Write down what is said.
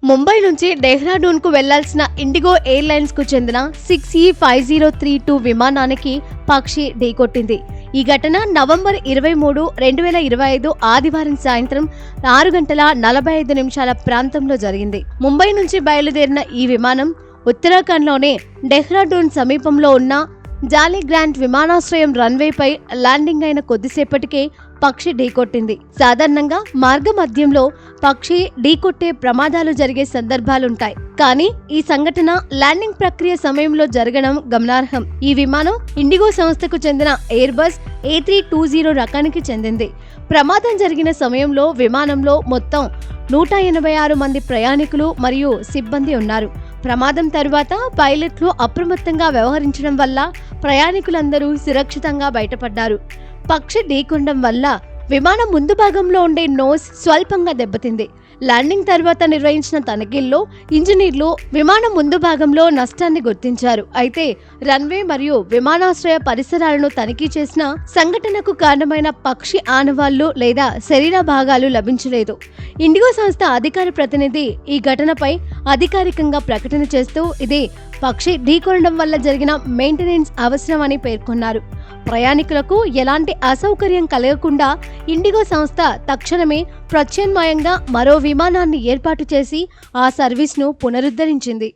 ముంబై నుంచి డెహ్రాడూన్కు వెళ్లాల్సిన ఇండిగో ఎయిర్లైన్స్కు చెందిన 6E5032 విమానానికి పక్షి ఢీకొట్టింది. ఈ ఘటన నవంబర్ 23, 2025 ఆదివారం సాయంత్రం 6:45 ప్రాంతంలో జరిగింది. ముంబై నుంచి బయలుదేరిన ఈ విమానం ఉత్తరాఖండ్లోని డెహ్రాడూన్ సమీపంలో ఉన్న జాలీ గ్రాంట్ విమానాశ్రయం రన్వేపై ల్యాండింగ్ అయిన కొద్దిసేపటికే పక్షి ఢీకొట్టింది. సాధారణంగా మార్గ మధ్యంలో పక్షి ఢీకొట్టే ప్రమాదాలు జరిగే సందర్భాలుంటాయి. కానీ ఈ సంఘటన ల్యాండింగ్ ప్రక్రియ సమయంలో జరగడం గమనార్హం. ఈ విమానం ఇండిగో సంస్థకు చెందిన ఎయిర్బస్ A320 రకానికి చెందింది. ప్రమాదం జరిగిన సమయంలో విమానంలో మొత్తం 186 మంది ప్రయాణికులు మరియు సిబ్బంది ఉన్నారు. ప్రమాదం తరువాత పైలట్లు అప్రమత్తంగా వ్యవహరించడం వల్ల ప్రయాణికులందరూ సురక్షితంగా బయటపడ్డారు. పక్షి ఢీకొనడం వల్ల విమానం ముందు భాగంలో ఉండే నోస్ స్వల్పంగా దెబ్బతింది. ల్యాండింగ్ తర్వాత నిర్వహించిన తనిఖీల్లో ఇంజనీర్లు విమానం ముందు భాగంలో నష్టాన్ని గుర్తించారు. అయితే రన్వే మరియు విమానాశ్రయ పరిసరాలను తనిఖీ చేసిన సంఘటనకు కారణమైన పక్షి ఆనవాళ్లు లేదా శరీర భాగాలు లభించలేదు. ఇండిగో సంస్థ అధికార ప్రతినిధి ఈ ఘటనపై అధికారికంగా ప్రకటన చేస్తూ ఇది పక్షి ఢీకొనడం వల్ల జరిగిన మెయింటెనెన్స్ అవసరమని పేర్కొన్నారు. ప్రయాణికులకు ఎలాంటి అసౌకర్యం కలగకుండా ఇండిగో సంస్థ తక్షణమే ప్రత్యామ్నాయంగా మరో విమానాన్ని ఏర్పాటు చేసి ఆ సర్వీస్ను పునరుద్ధరించింది.